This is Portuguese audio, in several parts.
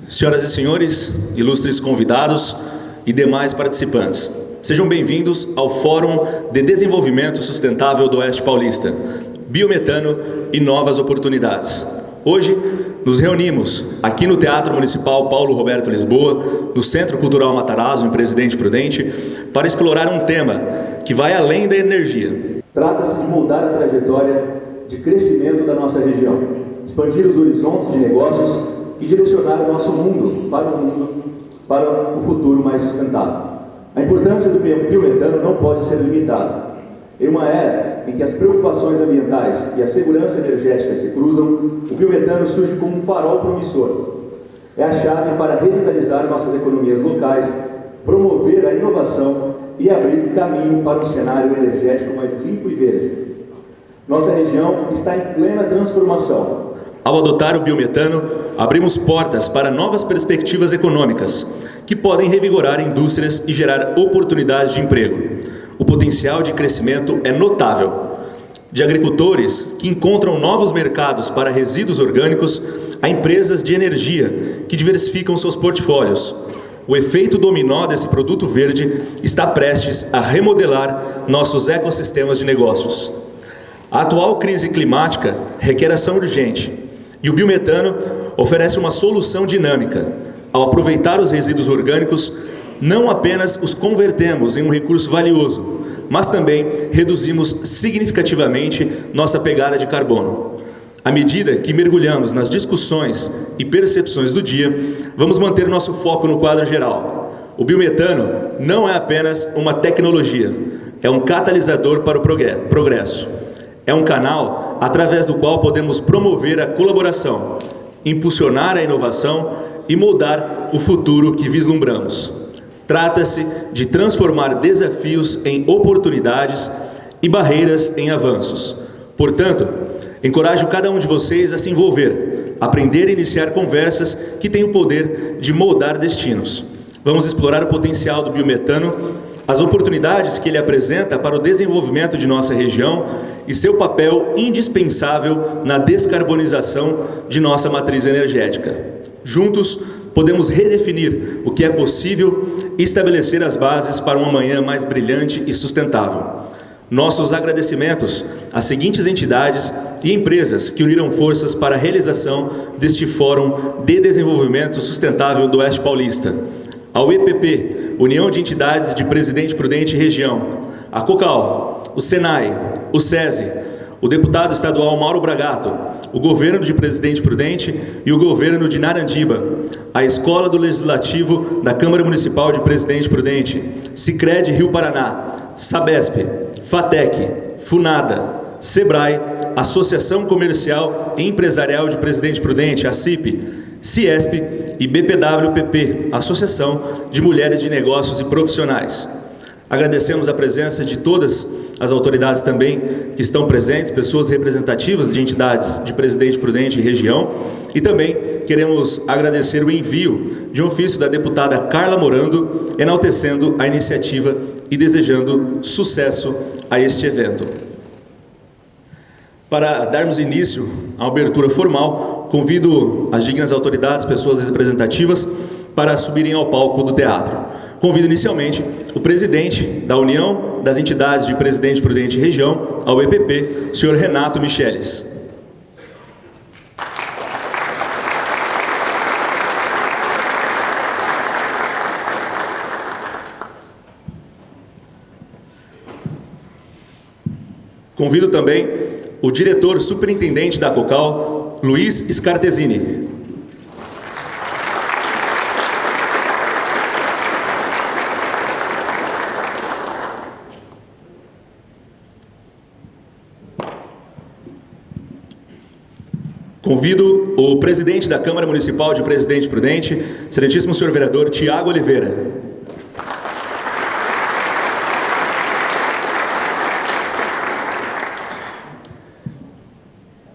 Senhoras e senhores, ilustres convidados e demais participantes, sejam bem-vindos ao Fórum de Desenvolvimento Sustentável do Oeste Paulista, Biometano e Novas Oportunidades. Hoje, nos reunimos aqui no Teatro Municipal Paulo Roberto Lisboa, no Centro Cultural Matarazzo, em Presidente Prudente, para explorar um tema que vai além da energia. Trata-se de moldar a trajetória de crescimento da nossa região, expandir os horizontes de negócios e direcionar o nosso mundo para o futuro mais sustentável. A importância do biometano não pode ser limitada. Em uma era em que as preocupações ambientais e a segurança energética se cruzam, o biometano surge como um farol promissor. É a chave para revitalizar nossas economias locais, promover a inovação e abrir caminho para um cenário energético mais limpo e verde. Nossa região está em plena transformação. Ao adotar o biometano, abrimos portas para novas perspectivas econômicas, que podem revigorar indústrias e gerar oportunidades de emprego. O potencial de crescimento é notável. De agricultores que encontram novos mercados para resíduos orgânicos, a empresas de energia que diversificam seus portfólios. O efeito dominó desse produto verde está prestes a remodelar nossos ecossistemas de negócios. A atual crise climática requer ação urgente. E o biometano oferece uma solução dinâmica. Ao aproveitar os resíduos orgânicos, não apenas os convertemos em um recurso valioso, mas também reduzimos significativamente nossa pegada de carbono. À medida que mergulhamos nas discussões e percepções do dia, vamos manter nosso foco no quadro geral. O biometano não é apenas uma tecnologia, é um catalisador para o progresso. É um canal através do qual podemos promover a colaboração, impulsionar a inovação e moldar o futuro que vislumbramos. Trata-se de transformar desafios em oportunidades e barreiras em avanços. Portanto, encorajo cada um de vocês a se envolver, aprender e iniciar conversas que têm o poder de moldar destinos. Vamos explorar o potencial do biometano, as oportunidades que ele apresenta para o desenvolvimento de nossa região e seu papel indispensável na descarbonização de nossa matriz energética. Juntos, podemos redefinir o que é possível e estabelecer as bases para um amanhã mais brilhante e sustentável. Nossos agradecimentos às seguintes entidades e empresas que uniram forças para a realização deste Fórum de Desenvolvimento Sustentável do Oeste Paulista. Ao EPP, União de Entidades de Presidente Prudente e Região, a COCAL, o SENAI, o SESI, o deputado estadual Mauro Bragato, o governo de Presidente Prudente e o governo de Narandiba, a Escola do Legislativo da Câmara Municipal de Presidente Prudente, Sicredi Rio Paraná, Sabesp, FATEC, FUNADA, SEBRAE, Associação Comercial e Empresarial de Presidente Prudente, a CIP, CIESP e BPWPP, Associação de Mulheres de Negócios e Profissionais. Agradecemos a presença de todas as autoridades também que estão presentes, pessoas representativas de entidades de Presidente Prudente e região, e também queremos agradecer o envio de um ofício da deputada Carla Morando, enaltecendo a iniciativa e desejando sucesso a este evento. Para darmos início à abertura formal, convido as dignas autoridades, pessoas representativas, para subirem ao palco do teatro. Convido inicialmente o presidente da União das Entidades de Presidente Prudente e Região, ao EPP, senhor Renato Micheles. Convido também o diretor superintendente da COCAL, Luiz Scartesini. Convido o presidente da Câmara Municipal de Presidente Prudente, excelentíssimo senhor vereador Tiago Oliveira.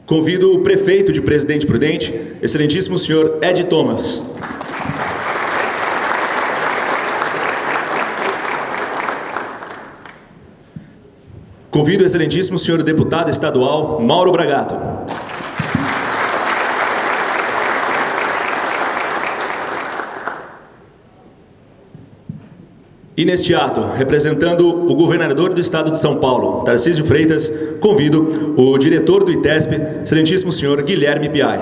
Convido o prefeito de Presidente Prudente, excelentíssimo senhor Ed Thomas. Convido o excelentíssimo senhor deputado estadual Mauro Bragato. E neste ato, representando o governador do estado de São Paulo, Tarcísio Freitas, convido o diretor do ITESP, excelentíssimo senhor Guilherme Piai.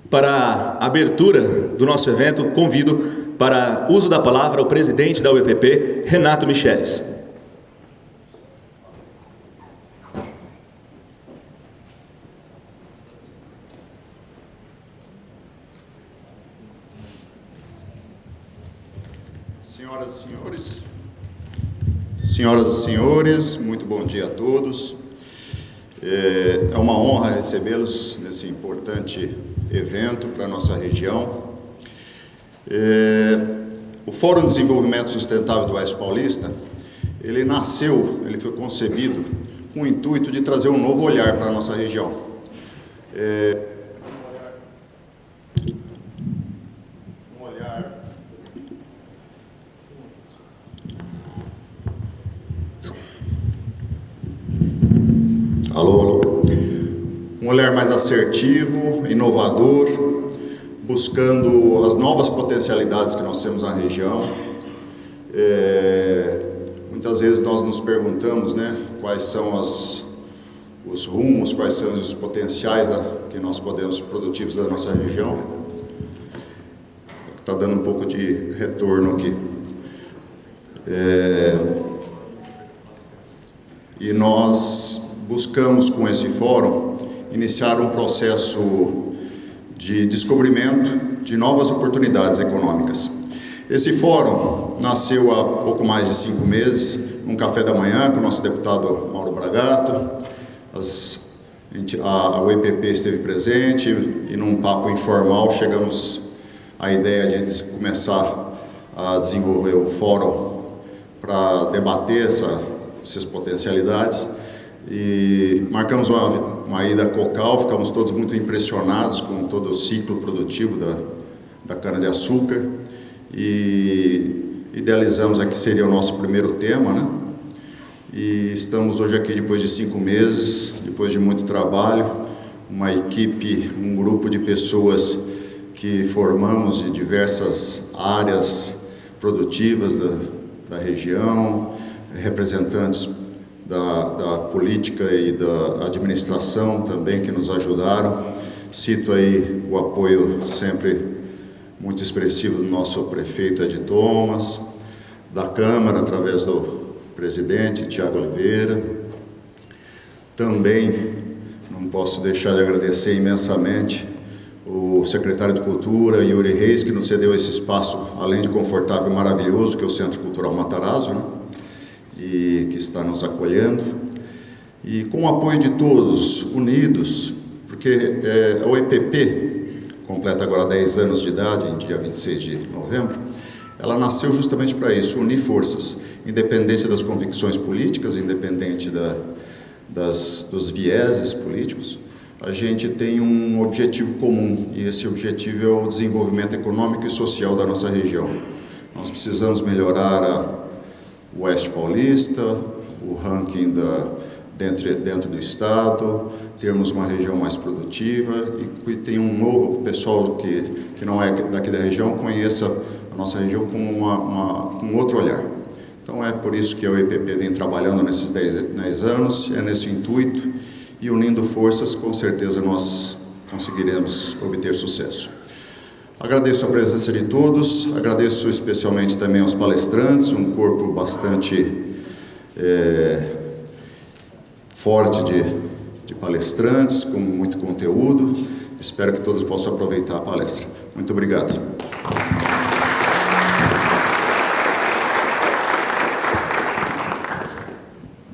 Para a abertura do nosso evento, convido para uso da palavra o presidente da UEPP, Renato Michelis. Senhoras e senhores, muito bom dia a todos. É uma honra recebê-los nesse importante evento para a nossa região. O Fórum de Desenvolvimento Sustentável do Oeste Paulista, ele foi concebido com o intuito de trazer um novo olhar para a nossa região. Um olhar mais assertivo, inovador, buscando as novas potencialidades que nós temos na região. Muitas vezes nós nos perguntamos, quais são os rumos, quais são os potenciais que nós podemos produtivos da nossa região. Está dando um pouco de retorno aqui. E nós buscamos com esse fórum iniciar um processo de descobrimento de novas oportunidades econômicas. Esse fórum nasceu há pouco mais de 5 meses, num café da manhã com o nosso deputado Mauro Bragato. A UEPP esteve presente e num papo informal chegamos à ideia de começar a desenvolver o fórum para debater essas potencialidades. E marcamos uma ida a Cocal, ficamos todos muito impressionados com todo o ciclo produtivo da cana-de-açúcar e idealizamos aqui seria o nosso primeiro tema, E estamos hoje aqui depois de 5 meses, depois de muito trabalho, uma equipe, um grupo de pessoas que formamos de diversas áreas produtivas da região, representantes da política e da administração também que nos ajudaram. Cito aí o apoio sempre muito expressivo do nosso prefeito Ed Thomas, da Câmara através do presidente Tiago Oliveira. Também não posso deixar de agradecer imensamente o secretário de Cultura, Yuri Reis, que nos cedeu esse espaço, além de confortável e maravilhoso, que é o Centro Cultural Matarazzo, e que está nos acolhendo, e com o apoio de todos, unidos, porque a UEPP completa agora 10 anos de idade, em dia 26 de novembro, ela nasceu justamente para isso, unir forças, independente das convicções políticas, independente dos vieses políticos. A gente tem um objetivo comum, e esse objetivo é o desenvolvimento econômico e social da nossa região. Nós precisamos melhorar o Oeste Paulista, o ranking dentro do estado, termos uma região mais produtiva e tem um novo pessoal que não é daqui da região conheça a nossa região com um outro olhar. Então é por isso que a UEPP vem trabalhando nesses 10 anos, é nesse intuito, e unindo forças, com certeza nós conseguiremos obter sucesso. Agradeço a presença de todos, agradeço especialmente também aos palestrantes, um corpo bastante forte de palestrantes, com muito conteúdo. Espero que todos possam aproveitar a palestra. Muito obrigado.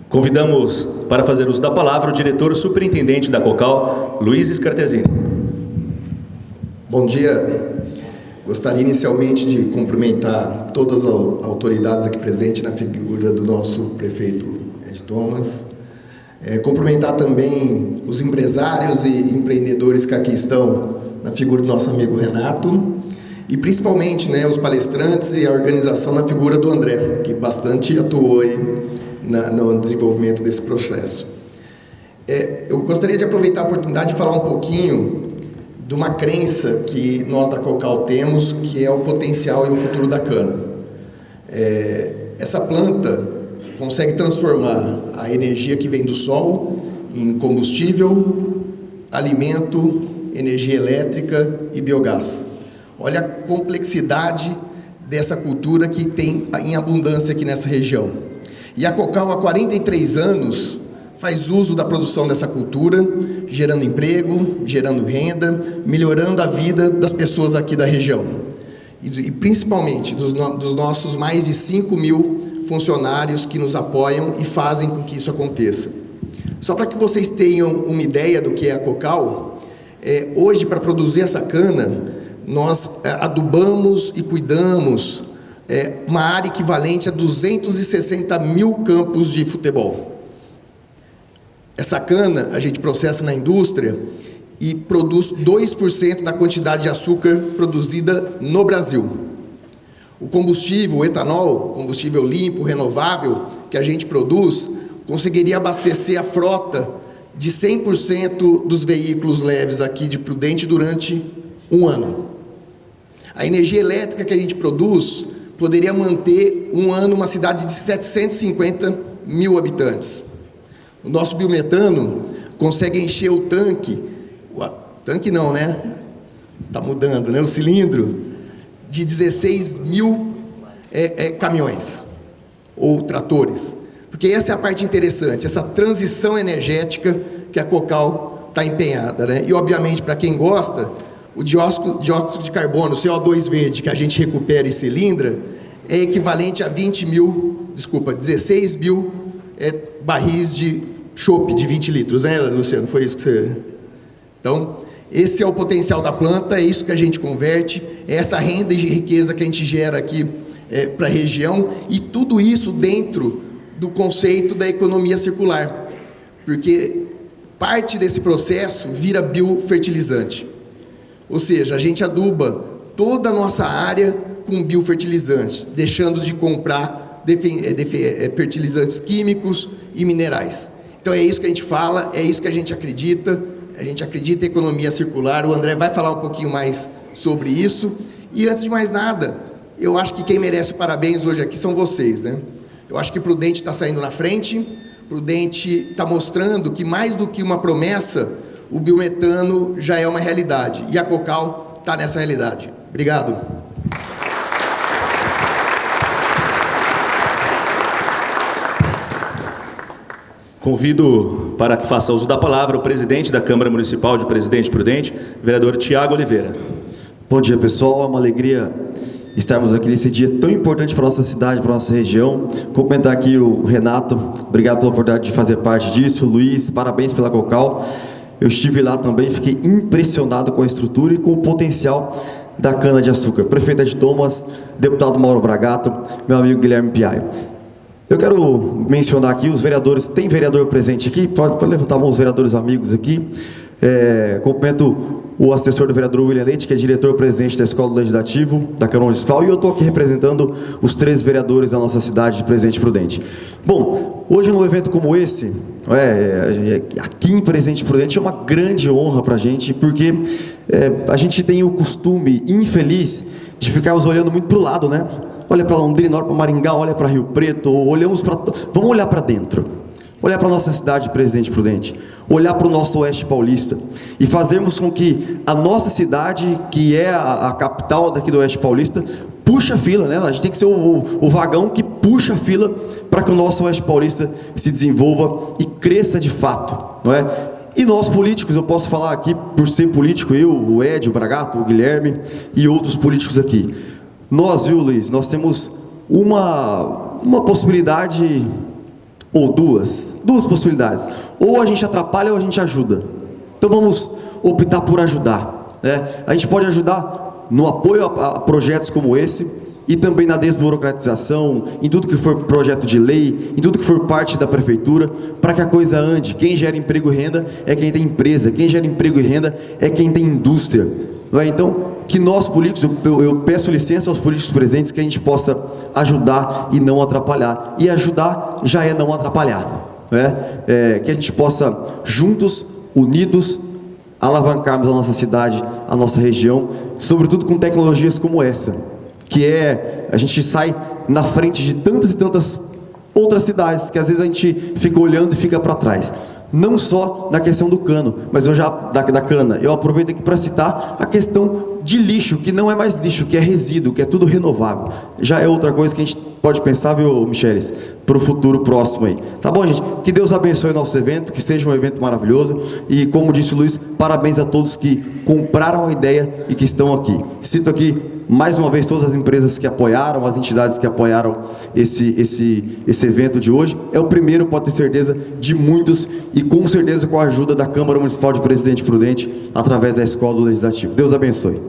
Convidamos para fazer uso da palavra o diretor superintendente da Cocal, Luiz Scartesini. Bom dia. Gostaria inicialmente de cumprimentar todas as autoridades aqui presentes na figura do nosso prefeito Ed Thomas. Cumprimentar também os empresários e empreendedores que aqui estão na figura do nosso amigo Renato. e principalmente, né, os palestrantes e a organização na figura do André, que bastante atuou aí no desenvolvimento desse processo. Eu gostaria de aproveitar a oportunidade de falar um pouquinho de uma crença que nós da Cocal temos, que é o potencial e o futuro da cana. Essa planta consegue transformar a energia que vem do sol em combustível, alimento, energia elétrica e biogás. Olha a complexidade dessa cultura que tem em abundância aqui nessa região. E a Cocal, há 43 anos, faz uso da produção dessa cultura, gerando emprego, gerando renda, melhorando a vida das pessoas aqui da região. E principalmente dos nossos mais de 5.000 funcionários que nos apoiam e fazem com que isso aconteça. Só para que vocês tenham uma ideia do que é a Cocal, hoje, para produzir essa cana, nós adubamos e cuidamos uma área equivalente a 260 mil campos de futebol. Essa cana a gente processa na indústria e produz 2% da quantidade de açúcar produzida no Brasil. O combustível, o etanol, combustível limpo, renovável, que a gente produz, conseguiria abastecer a frota de 100% dos veículos leves aqui de Prudente durante um ano. A energia elétrica que a gente produz poderia manter um ano uma cidade de 750 mil habitantes. O nosso biometano consegue encher o tanque não, né? Está mudando, né? O cilindro de 16 mil caminhões ou tratores. Porque essa é a parte interessante, essa transição energética que a Cocal está empenhada, né? E, obviamente, para quem gosta, o dióxido de carbono, o CO2 verde, que a gente recupera e cilindra, é equivalente a 16 mil barris de chopp de 20 litros, né, Luciano? Foi isso que você... Então, esse é o potencial da planta, é isso que a gente converte, é essa renda e riqueza que a gente gera aqui para a região, e tudo isso dentro do conceito da economia circular, porque parte desse processo vira biofertilizante. Ou seja, a gente aduba toda a nossa área com biofertilizantes, deixando de comprar fertilizantes químicos e minerais. Então é isso que a gente fala, é isso que a gente acredita em economia circular. O André vai falar um pouquinho mais sobre isso. E antes de mais nada, eu acho que quem merece parabéns hoje aqui são vocês, né? Eu acho que Prudente está saindo na frente, Prudente está mostrando que mais do que uma promessa, o biometano já é uma realidade, e a Cocal está nessa realidade. Obrigado. Convido para que faça uso da palavra o presidente da Câmara Municipal de Presidente Prudente, vereador Tiago Oliveira. Bom dia, pessoal. É uma alegria estarmos aqui nesse dia tão importante para a nossa cidade, para a nossa região. Cumprimentar aqui o Renato, obrigado pela oportunidade de fazer parte disso. Luiz, parabéns pela Cocal. Eu estive lá também, fiquei impressionado com a estrutura e com o potencial da cana-de-açúcar. Prefeito de Thomas, deputado Mauro Bragato, meu amigo Guilherme Piaio. Eu quero mencionar aqui os vereadores, tem vereador presente aqui? Pode levantar a mão os vereadores amigos aqui. Cumprimento o assessor do vereador William Leite, que é diretor-presidente da Escola Legislativo da Câmara Municipal, e eu estou aqui representando os 3 vereadores da nossa cidade de Presidente Prudente. Bom, hoje num evento como esse, aqui em Presidente Prudente, é uma grande honra para a gente, porque a gente tem o costume infeliz de ficarmos olhando muito para o lado, né? Olha para Londrina, olha para Maringá, olha para Rio Preto, vamos olhar para dentro. Olhar para a nossa cidade de Presidente Prudente, olhar para o nosso Oeste Paulista e fazermos com que a nossa cidade, que é a capital daqui do Oeste Paulista, puxe a fila, né? A gente tem que ser o vagão que puxa a fila para que o nosso Oeste Paulista se desenvolva e cresça de fato, não é? E nós políticos, eu posso falar aqui por ser político, eu, o Ed, o Bragato, o Guilherme e outros políticos aqui. Nós, viu, Luiz, nós temos uma possibilidade... ou duas possibilidades, ou a gente atrapalha ou a gente ajuda. Então vamos optar por ajudar, né? A gente pode ajudar no apoio a projetos como esse e também na desburocratização, em tudo que for projeto de lei, em tudo que for parte da prefeitura, para que a coisa ande. Quem gera emprego e renda é quem tem empresa, quem gera emprego e renda é quem tem indústria. Não é? Então, que nós políticos, eu peço licença aos políticos presentes, que a gente possa ajudar e não atrapalhar. E ajudar já é não atrapalhar. Não é? Que a gente possa, juntos, unidos, alavancarmos a nossa cidade, a nossa região, sobretudo com tecnologias como essa, que a gente sai na frente de tantas e tantas outras cidades, que às vezes a gente fica olhando e fica para trás. Não só na questão do cano, mas da cana. Eu aproveito aqui para citar a questão de lixo, que não é mais lixo, que é resíduo, que é tudo renovável. Já é outra coisa que a gente pode pensar, viu, Micheles, para o futuro próximo aí. Tá bom, gente? Que Deus abençoe o nosso evento, que seja um evento maravilhoso. E como disse o Luiz, parabéns a todos que compraram a ideia e que estão aqui. Cito aqui mais uma vez todas as empresas que apoiaram, as entidades que apoiaram esse evento de hoje. É o primeiro, pode ter certeza, de muitos, e com certeza com a ajuda da Câmara Municipal de Presidente Prudente, através da Escola do Legislativo. Deus abençoe.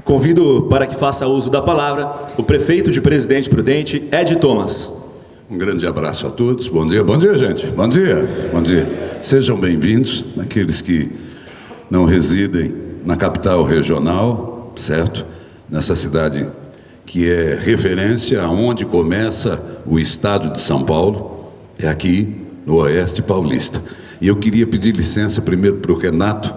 Convido para que faça uso da palavra o prefeito de Presidente Prudente, Ed Thomas. Um grande abraço a todos. Bom dia, gente. Bom dia. Sejam bem-vindos, aqueles que não residem na capital regional, certo? Nessa cidade que é referência aonde começa o estado de São Paulo, é aqui no Oeste Paulista. E eu queria pedir licença primeiro para o Renato,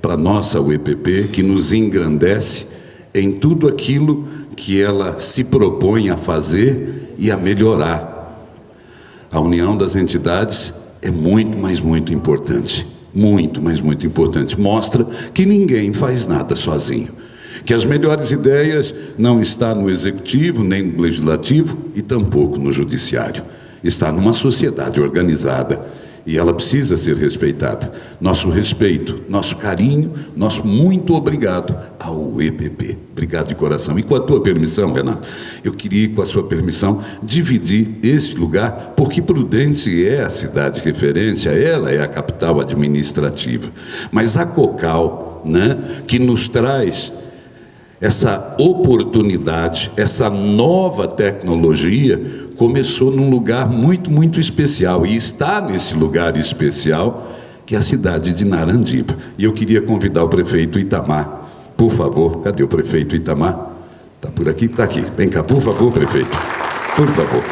para a nossa UEPP, que nos engrandece em tudo aquilo que ela se propõe a fazer e a melhorar. A união das entidades é muito, mas muito importante. Muito, mas muito importante. Mostra que ninguém faz nada sozinho. Que as melhores ideias não estão no executivo, nem no legislativo e tampouco no judiciário. Está numa sociedade organizada e ela precisa ser respeitada. Nosso respeito, nosso carinho, nosso muito obrigado ao EPP. Obrigado de coração. E com a tua permissão, Renato, eu queria, com a sua permissão, dividir esse lugar, porque Prudente é a cidade referência, ela é a capital administrativa. Mas a Cocal, né, que nos traz essa oportunidade, essa nova tecnologia, começou num lugar muito, muito especial, e está nesse lugar especial, que é a cidade de Narandiba. E eu queria convidar o prefeito Itamar, por favor. Cadê o prefeito Itamar? Está por aqui? Está aqui. Vem cá, por favor, prefeito. Por favor.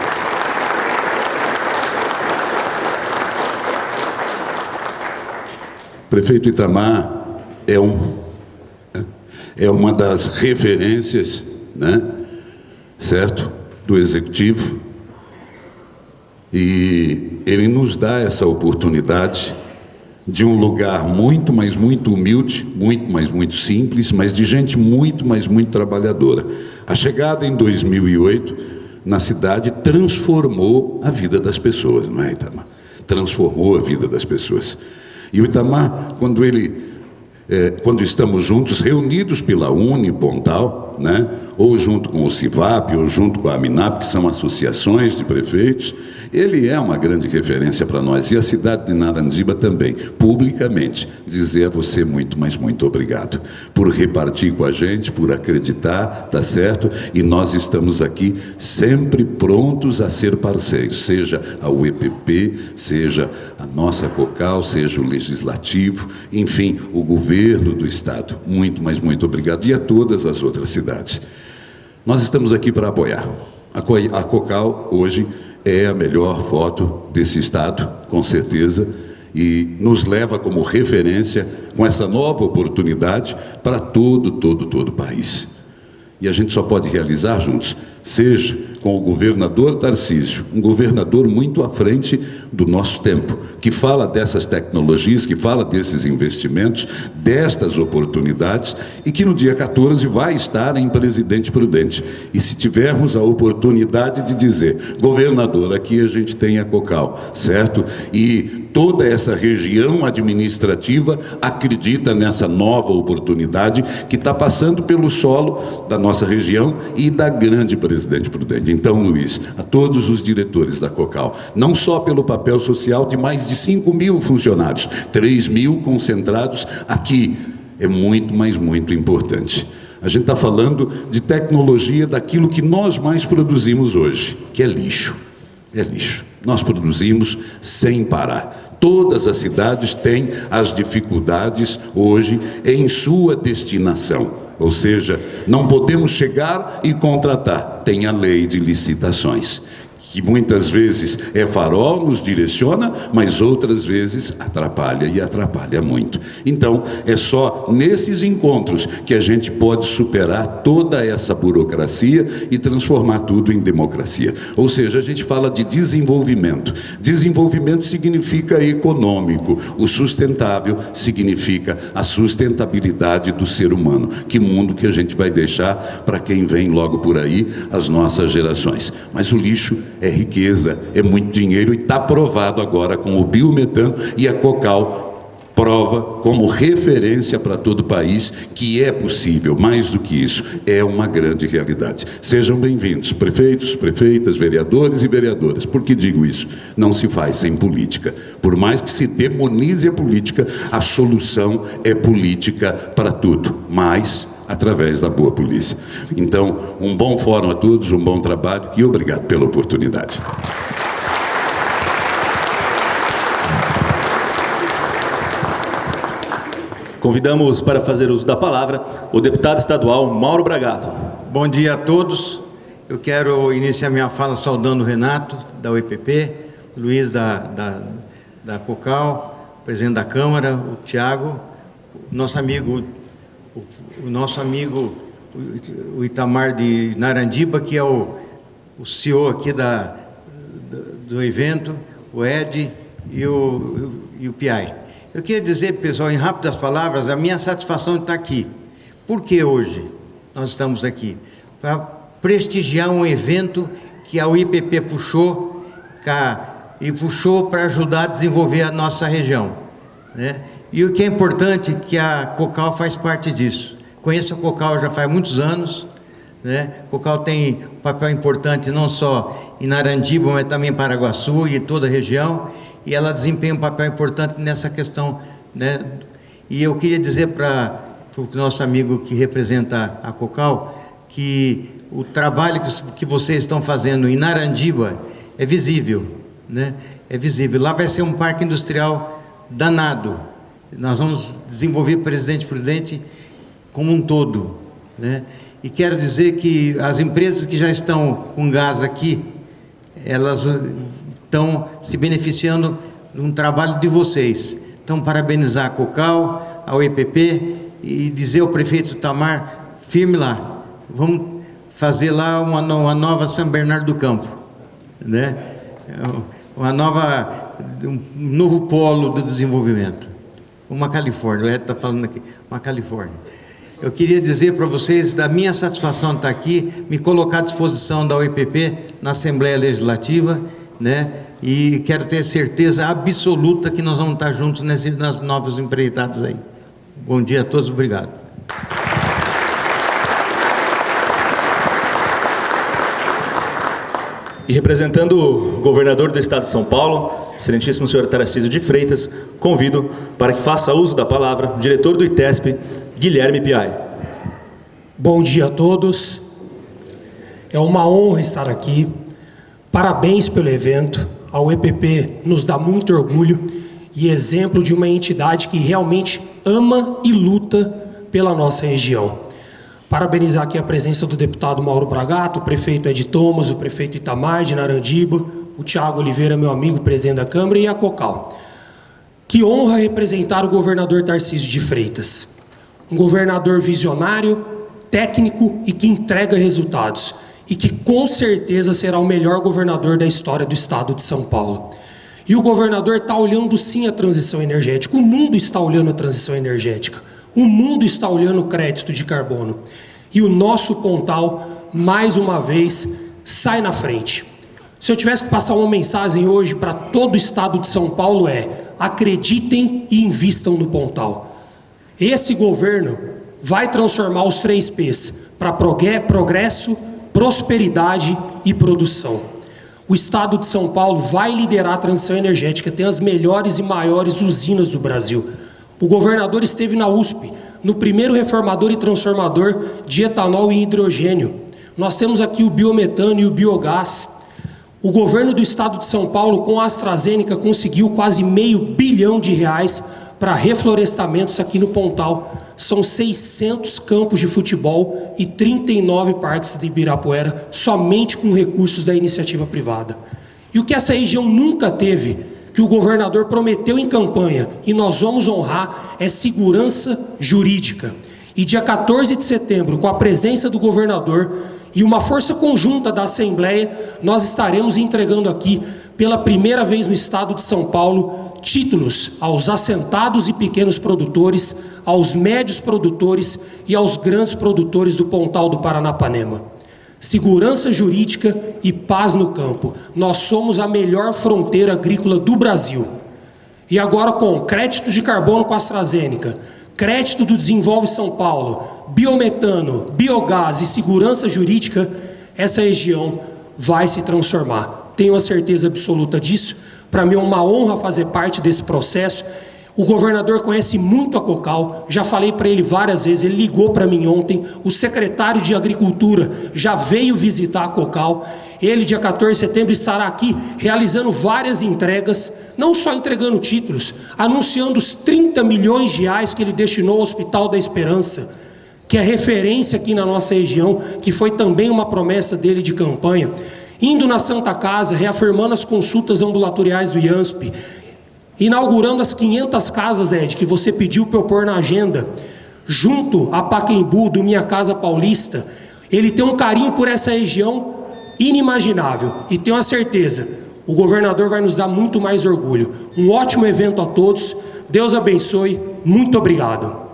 Prefeito Itamar é uma das referências, né, certo, do Executivo, e ele nos dá essa oportunidade de um lugar muito, mas muito humilde, muito, mas muito simples, mas de gente muito, mas muito trabalhadora. A chegada em 2008 na cidade transformou a vida das pessoas, não é, Itamar? Transformou a vida das pessoas. E o Itamar, quando estamos juntos, reunidos pela Unipontal, né, ou junto com o CIVAP, ou junto com a AMINAP, que são associações de prefeitos, ele é uma grande referência para nós, e a cidade de Narandiba também, publicamente, dizer a você muito, mas muito obrigado, por repartir com a gente, por acreditar, tá certo? E nós estamos aqui sempre prontos a ser parceiros, seja a UEPP, seja a nossa Cocal, seja o Legislativo, enfim, o governo do Estado. Muito, mas muito obrigado, e a todas as outras cidades. Nós estamos aqui para apoiar. A Cocal, hoje, é a melhor foto desse estado, com certeza, e nos leva como referência com essa nova oportunidade para todo o país. E a gente só pode realizar juntos, seja com o governador Tarcísio, um governador muito à frente do nosso tempo, que fala dessas tecnologias, que fala desses investimentos, destas oportunidades, e que no dia 14 vai estar em Presidente Prudente. E se tivermos a oportunidade de dizer, governador, aqui a gente tem a Cocal, certo? E toda essa região administrativa acredita nessa nova oportunidade que está passando pelo solo da nossa região e da grande Presidente Prudente. Então, Luiz, a todos os diretores da Cocal, não só pelo papel social de mais de 5.000 funcionários, 3.000 concentrados aqui, é muito, mas muito importante. A gente está falando de tecnologia daquilo que nós mais produzimos hoje, que é lixo. é lixo. Nós produzimos sem parar. Todas as cidades têm as dificuldades hoje em sua destinação. Ou seja, não podemos chegar e contratar. Tem a lei de licitações, que muitas vezes é farol, nos direciona, mas outras vezes atrapalha, e atrapalha muito. Então, é só nesses encontros que a gente pode superar toda essa burocracia e transformar tudo em democracia. Ou seja, a gente fala de desenvolvimento. Desenvolvimento significa econômico, o sustentável significa a sustentabilidade do ser humano. Que mundo que a gente vai deixar para quem vem logo por aí, as nossas gerações. Mas o lixo é riqueza, é muito dinheiro, e está provado agora com o biometano, e a Cocal prova como referência para todo o país que é possível. Mais do que isso, é uma grande realidade. Sejam bem-vindos, prefeitos, prefeitas, vereadores e vereadoras. Por que digo isso? Não se faz sem política. Por mais que se demonize a política, a solução é política para tudo, mas através da boa polícia. Então, um bom fórum a todos, um bom trabalho e obrigado pela oportunidade. Convidamos para fazer uso da palavra o deputado estadual Mauro Bragato. Bom dia a todos. Eu quero iniciar minha fala saudando o Renato, da UEPP, o Luiz da Cocal, presidente da Câmara, o Tiago, nosso amigo o Itamar de Narandiba, que é o CEO aqui do evento, o Ed e o Piai. Eu queria dizer, pessoal, em rápidas palavras, a minha satisfação de estar aqui. Por que hoje nós estamos aqui? Para prestigiar um evento que a UIPP puxou para ajudar a desenvolver a nossa região, né? E o que é importante, que a Cocal faz parte disso. Conheço a Cocal já faz muitos anos, né? A Cocal tem um papel importante não só em Narandiba, mas também em Paraguaçu e toda a região, e ela desempenha um papel importante nessa questão, né? E eu queria dizer para o nosso amigo que representa a Cocal, que o trabalho que vocês estão fazendo em Narandiba é visível, né? É visível. Lá vai ser um parque industrial danado. Nós vamos desenvolver Presidente Prudente como um todo, né? E quero dizer que as empresas que já estão com gás aqui, elas estão se beneficiando de um trabalho de vocês. Então, parabenizar a Cocal, a UEPP, e dizer ao prefeito Itamar, firme lá, vamos fazer lá uma nova São Bernardo do Campo, né? Um novo polo do desenvolvimento. Uma Califórnia, o Ed está falando aqui, uma Califórnia. Eu queria dizer para vocês da minha satisfação de estar aqui, me colocar à disposição da UEPP na Assembleia Legislativa, né? E quero ter certeza absoluta que nós vamos estar juntos nas novas empreitadas aí. Bom dia a todos, obrigado. E representando o governador do estado de São Paulo, excelentíssimo senhor Tarcísio de Freitas, convido para que faça uso da palavra o diretor do ITESP, Guilherme Piai. Bom dia a todos. É uma honra estar aqui. Parabéns pelo evento. A UEPP nos dá muito orgulho e exemplo de uma entidade que realmente ama e luta pela nossa região. Parabenizar aqui a presença do deputado Mauro Bragato, o prefeito Ed Thomas, o prefeito Itamar de Narandiba, o Tiago Oliveira, meu amigo, presidente da Câmara, e a Cocal. Que honra representar o governador Tarcísio de Freitas. Um governador visionário, técnico e que entrega resultados. E que com certeza será o melhor governador da história do estado de São Paulo. E o governador está olhando sim a transição energética. O mundo está olhando a transição energética. O mundo está olhando o crédito de carbono. E o nosso Pontal, mais uma vez, sai na frente. Se eu tivesse que passar uma mensagem hoje para todo o estado de São Paulo acreditem e invistam no Pontal. Esse governo vai transformar os 3 P's para progresso, prosperidade e produção. O estado de São Paulo vai liderar a transição energética, tem as melhores e maiores usinas do Brasil. O governador esteve na USP, no primeiro reformador e transformador de etanol e hidrogênio. Nós temos aqui o biometano e o biogás. O governo do estado de São Paulo, com a AstraZeneca, conseguiu quase R$500 bilhão para reflorestamentos aqui no Pontal. São 600 campos de futebol e 39 parques de Ibirapuera, somente com recursos da iniciativa privada. E o que essa região nunca teve, que o governador prometeu em campanha, e nós vamos honrar, é segurança jurídica. E dia 14 de setembro, com a presença do governador e uma força conjunta da Assembleia, nós estaremos entregando aqui, pela primeira vez no estado de São Paulo, títulos aos assentados e pequenos produtores, aos médios produtores e aos grandes produtores do Pontal do Paranapanema. Segurança jurídica e paz no campo. Nós somos a melhor fronteira agrícola do Brasil. E agora, com crédito de carbono com a AstraZeneca, crédito do Desenvolve São Paulo, biometano, biogás e segurança jurídica, essa região vai se transformar. Tenho a certeza absoluta disso. Para mim é uma honra fazer parte desse processo. O governador conhece muito a Cocal, já falei para ele várias vezes, ele ligou para mim ontem, o secretário de Agricultura já veio visitar a Cocal, ele, dia 14 de setembro, estará aqui realizando várias entregas, não só entregando títulos, anunciando os R$30 milhões que ele destinou ao Hospital da Esperança, que é referência aqui na nossa região, que foi também uma promessa dele de campanha, indo na Santa Casa, reafirmando as consultas ambulatoriais do IANSP, inaugurando as 500 casas, Ed, que você pediu para eu pôr na agenda, junto a Pacaembu, do Minha Casa Paulista. Ele tem um carinho por essa região inimaginável, e tenho a certeza, o governador vai nos dar muito mais orgulho. Um ótimo evento a todos, Deus abençoe, muito obrigado.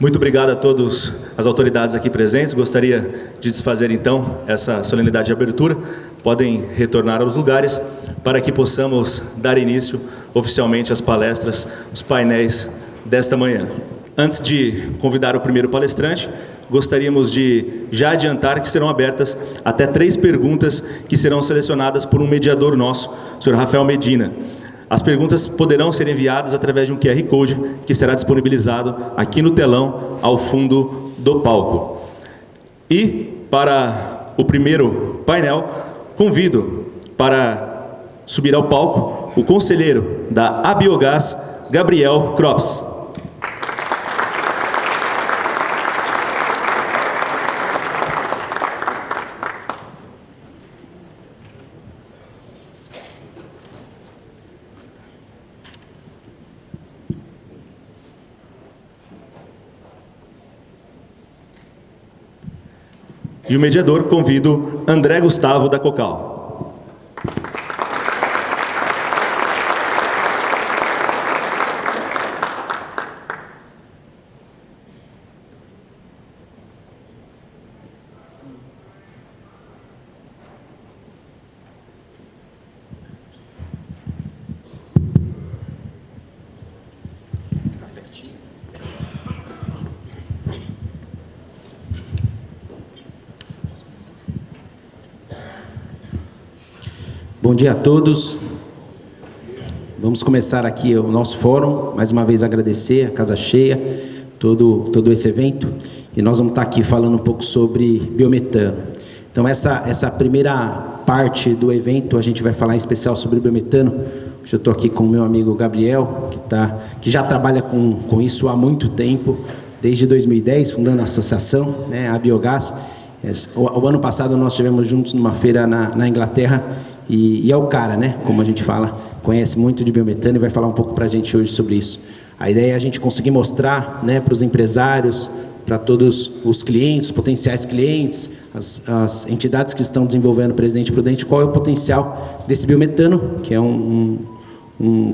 Muito obrigado a todas as autoridades aqui presentes. Gostaria de desfazer então essa solenidade de abertura. Podem retornar aos lugares para que possamos dar início oficialmente às palestras, os painéis desta manhã. Antes de convidar o primeiro palestrante, gostaríamos de já adiantar que serão abertas até 3 perguntas que serão selecionadas por um mediador nosso, o senhor Rafael Medina. As perguntas poderão ser enviadas através de um QR Code que será disponibilizado aqui no telão ao fundo do palco. E para o primeiro painel, convido para subir ao palco o conselheiro da Abiogás, Gabriel Krops. E o mediador, convido André Gustavo, da Cocal. Bom dia a todos. Vamos começar aqui o nosso fórum. Mais uma vez agradecer a casa cheia, todo esse evento. E nós vamos estar aqui falando um pouco sobre biometano. Então essa primeira parte do evento a gente vai falar em especial sobre o biometano. Hoje eu estou aqui com o meu amigo Gabriel, que já trabalha com isso há muito tempo, desde 2010, fundando a associação, né, a Biogás. O ano passado nós estivemos juntos numa feira na Inglaterra. E é o cara, né, como a gente fala, conhece muito de biometano e vai falar um pouco para a gente hoje sobre isso. A ideia é a gente conseguir mostrar, né, para os empresários, para todos os clientes, os potenciais clientes, as entidades que estão desenvolvendo o Presidente Prudente, qual é o potencial desse biometano, que é um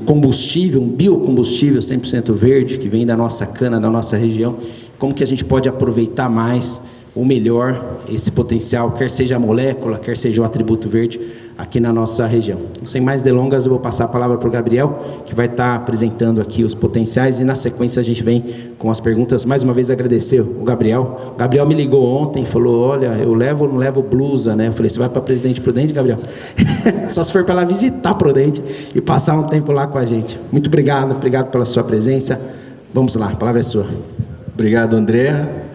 combustível, um biocombustível 100% verde, que vem da nossa cana, da nossa região, como que a gente pode aproveitar mais, ou melhor, esse potencial, quer seja a molécula, quer seja o atributo verde, aqui na nossa região. Sem mais delongas, eu vou passar a palavra para o Gabriel, que vai estar apresentando aqui os potenciais, e na sequência a gente vem com as perguntas. Mais uma vez agradecer o Gabriel. O Gabriel me ligou ontem, falou, olha, eu levo ou não levo blusa, né? Eu falei, você vai para Presidente Prudente, Gabriel? Só se for para lá visitar Prudente e passar um tempo lá com a gente. Muito obrigado pela sua presença. Vamos lá, a palavra é sua. Obrigado, André.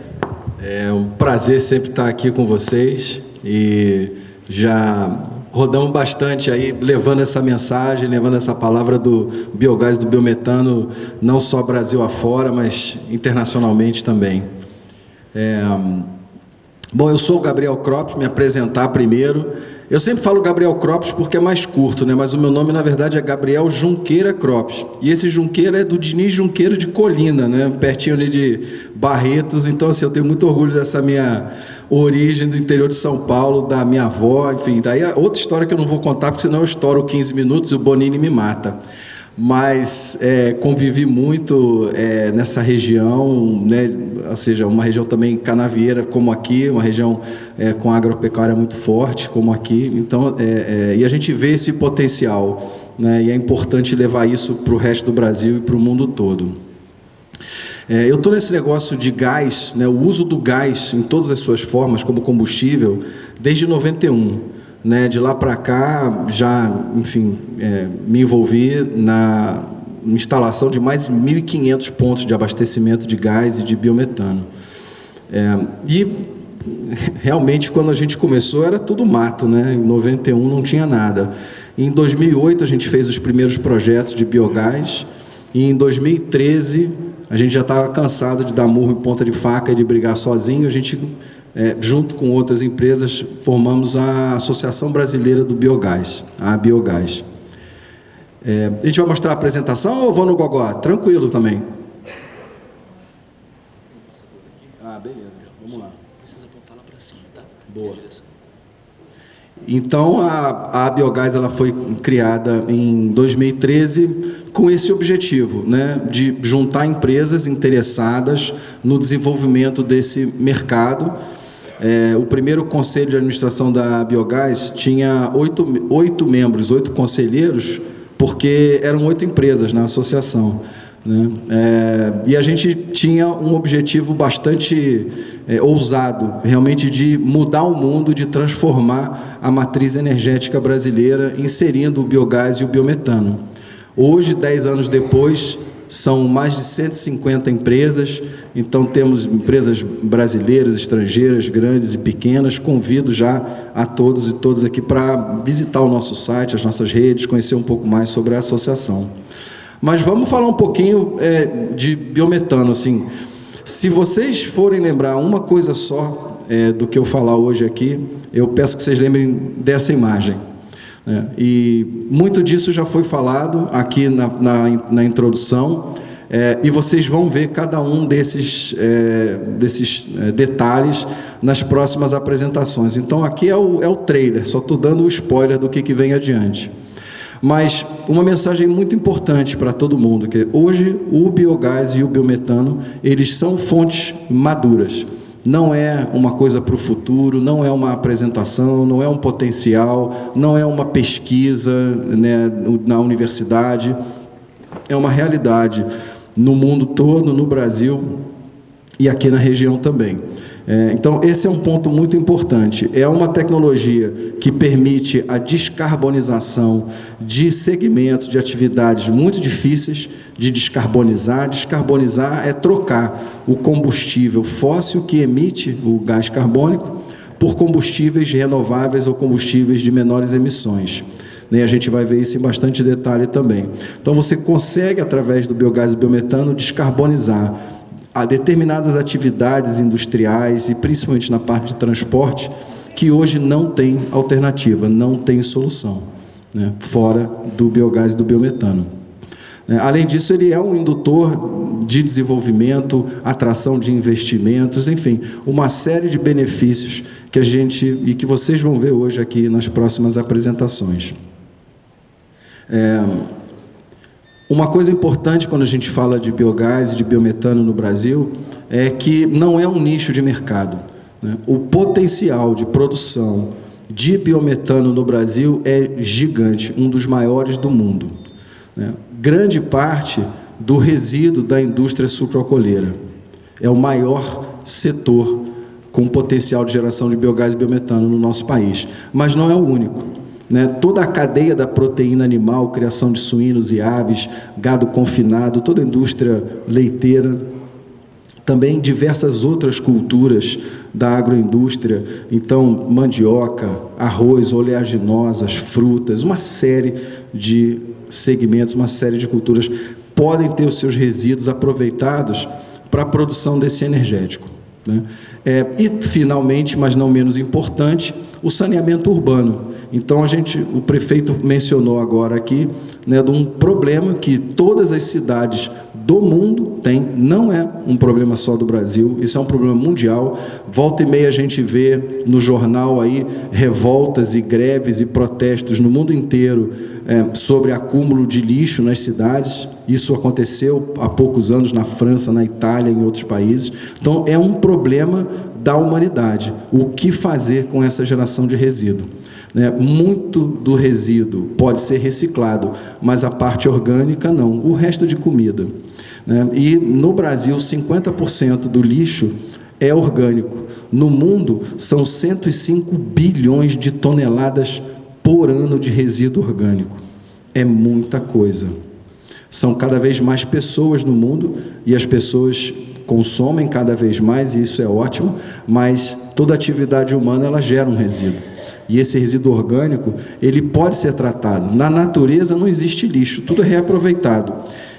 É um prazer sempre estar aqui com vocês e já rodamos bastante aí, levando essa mensagem, levando essa palavra do biogás, do biometano, não só Brasil afora, mas internacionalmente também. Bom, eu sou o Gabriel Cropes, me apresentar primeiro. Eu sempre falo Gabriel Cropes porque é mais curto, né? Mas o meu nome, na verdade, é Gabriel Junqueira Cropes. E esse Junqueira é do Diniz Junqueira de Colina, né? Pertinho ali de Barretos. Então, assim, eu tenho muito orgulho dessa minha origem do interior de São Paulo, da minha avó, enfim. Daí é outra história que eu não vou contar, porque senão eu estouro 15 minutos e o Bonini me mata. Mas convivi muito nessa região, né? Ou seja, uma região também canavieira, como aqui, uma região com agropecuária muito forte, como aqui. Então, e a gente vê esse potencial, né? E é importante levar isso para o resto do Brasil e para o mundo todo. Eu estou nesse negócio de gás, né? O uso do gás em todas as suas formas como combustível desde 91. Né, de lá para cá, já, enfim, me envolvi na instalação de mais de 1.500 pontos de abastecimento de gás e de biometano. E, realmente, quando a gente começou, era tudo mato, né? Em 91 não tinha nada. Em 2008, a gente fez os primeiros projetos de biogás, e em 2013, a gente já estava cansado de dar murro em ponta de faca e de brigar sozinho. A gente, junto com outras empresas, formamos a Associação Brasileira do Biogás, a Biogás. A gente vai mostrar a apresentação ou vou no gogó? Tranquilo também. Beleza. Vamos lá. Precisa apontar lá para cima, tá? Boa. Então, a Biogás ela foi criada em 2013 com esse objetivo, né, de juntar empresas interessadas no desenvolvimento desse mercado. O primeiro conselho de administração da Biogás tinha 8 membros, 8 conselheiros, porque eram 8 empresas na associação, né? E a gente tinha um objetivo bastante ousado, realmente de mudar o mundo, de transformar a matriz energética brasileira, inserindo o biogás e o biometano. Hoje, 10 anos depois, são mais de 150 empresas, então temos empresas brasileiras, estrangeiras, grandes e pequenas. Convido já a todos e todas aqui para visitar o nosso site, as nossas redes, conhecer um pouco mais sobre a associação. Mas vamos falar um pouquinho de biometano. Assim, se vocês forem lembrar uma coisa só do que eu falar hoje aqui, eu peço que vocês lembrem dessa imagem. E muito disso já foi falado aqui na introdução, e vocês vão ver cada um desses detalhes nas próximas apresentações. Então, aqui é o trailer, só estou dando o spoiler do que vem adiante. Mas uma mensagem muito importante para todo mundo, que hoje o biogás e o biometano, eles são fontes maduras. Não é uma coisa para o futuro, não é uma apresentação, não é um potencial, não é uma pesquisa, né, na universidade. É uma realidade no mundo todo, no Brasil e aqui na região também. Então, esse é um ponto muito importante. É uma tecnologia que permite a descarbonização de segmentos, de atividades muito difíceis de descarbonizar. Descarbonizar é trocar o combustível fóssil que emite o gás carbônico por combustíveis renováveis ou combustíveis de menores emissões. E a gente vai ver isso em bastante detalhe também. Então, você consegue, através do biogás e biometano, descarbonizar a determinadas atividades industriais e principalmente na parte de transporte que hoje não tem alternativa, não tem solução, né, fora do biogás e do biometano. Além disso, ele é um indutor de desenvolvimento, atração de investimentos, enfim, uma série de benefícios que a gente e que vocês vão ver hoje aqui nas próximas apresentações. Uma coisa importante quando a gente fala de biogás e de biometano no Brasil é que não é um nicho de mercado, né? O potencial de produção de biometano no Brasil é gigante, um dos maiores do mundo, né? Grande parte do resíduo da indústria sucroalcooleira é o maior setor com potencial de geração de biogás e biometano no nosso país, mas não é o único. Toda a cadeia da proteína animal, criação de suínos e aves, gado confinado, toda a indústria leiteira, também diversas outras culturas da agroindústria, então mandioca, arroz, oleaginosas, frutas, uma série de segmentos, uma série de culturas podem ter os seus resíduos aproveitados para a produção desse energético, né? E, finalmente, mas não menos importante, o saneamento urbano. Então, o prefeito mencionou agora aqui, né, de um problema que todas as cidades do mundo têm, não é um problema só do Brasil, isso é um problema mundial. Volta e meia a gente vê no jornal aí revoltas e greves e protestos no mundo inteiro sobre acúmulo de lixo nas cidades. Isso aconteceu há poucos anos na França, na Itália, em outros países. Então, é um problema da humanidade. O que fazer com essa geração de resíduo? Muito do resíduo pode ser reciclado, mas a parte orgânica não, o resto de comida. E no Brasil, 50% do lixo é orgânico. No mundo, são 105 bilhões de toneladas por ano de resíduo orgânico. É muita coisa. São cada vez mais pessoas no mundo e as pessoas consomem cada vez mais, e isso é ótimo, mas toda atividade humana ela gera um resíduo. E esse resíduo orgânico, ele pode ser tratado. Na natureza não existe lixo, tudo é reaproveitado.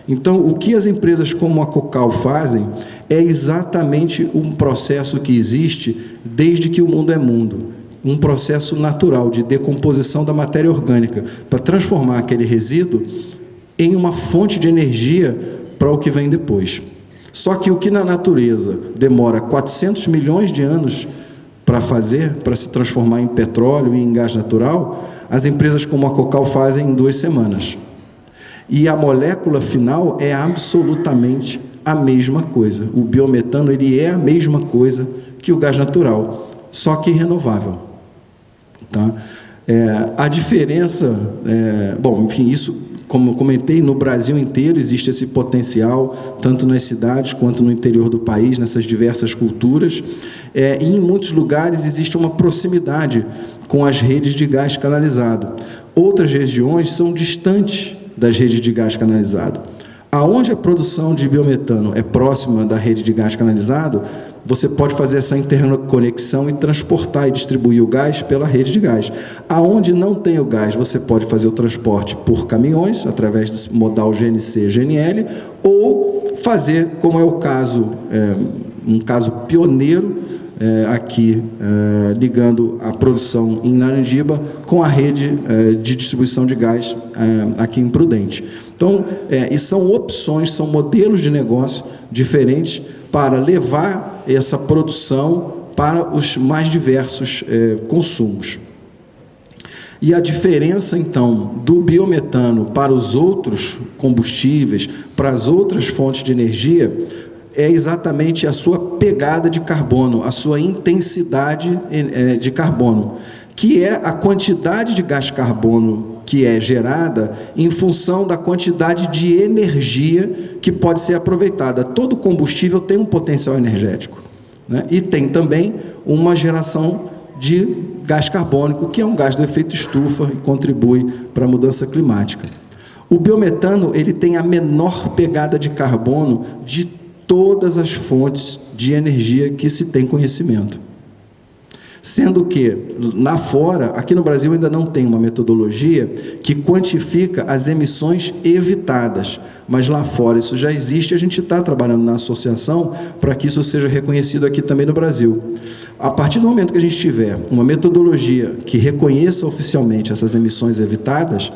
Então, o que as empresas como a Cocal fazem é exatamente um processo que existe desde que o mundo é mundo. Um processo natural de decomposição da matéria orgânica, para transformar aquele resíduo em uma fonte de energia para o que vem depois. Só que o que na natureza demora 400 milhões de anos para fazer, para se transformar em petróleo e em gás natural, as empresas como a Cocal fazem em 2 semanas. E a molécula final é absolutamente a mesma coisa. O biometano ele é a mesma coisa que o gás natural, só que renovável. Tá? A diferença, enfim, isso, como eu comentei, no Brasil inteiro existe esse potencial, tanto nas cidades quanto no interior do país, nessas diversas culturas, e em muitos lugares existe uma proximidade com as redes de gás canalizado. Outras regiões são distantes das redes de gás canalizado. Aonde a produção de biometano é próxima da rede de gás canalizado, você pode fazer essa interconexão e transportar e distribuir o gás pela rede de gás. Aonde não tem o gás, você pode fazer o transporte por caminhões, através do modal GNC, GNL, ou fazer, como é o caso, um caso pioneiro, aqui, ligando a produção em Narandiba com a rede de distribuição de gás aqui em Prudente. Então, e são opções, são modelos de negócio diferentes para levar essa produção para os mais diversos consumos. E a diferença, então, do biometano para os outros combustíveis, para as outras fontes de energia, é exatamente a sua pegada de carbono, a sua intensidade de carbono, que é a quantidade de gás carbono que é gerada em função da quantidade de energia que pode ser aproveitada. Todo combustível tem um potencial energético, né? E tem também uma geração de gás carbônico, que é um gás do efeito estufa e contribui para a mudança climática. O biometano ele tem a menor pegada de carbono de todas as fontes de energia que se tem conhecimento. Sendo que, lá fora, aqui no Brasil ainda não tem uma metodologia que quantifica as emissões evitadas, mas lá fora isso já existe, a gente está trabalhando na associação para que isso seja reconhecido aqui também no Brasil. A partir do momento que a gente tiver uma metodologia que reconheça oficialmente essas emissões evitadas,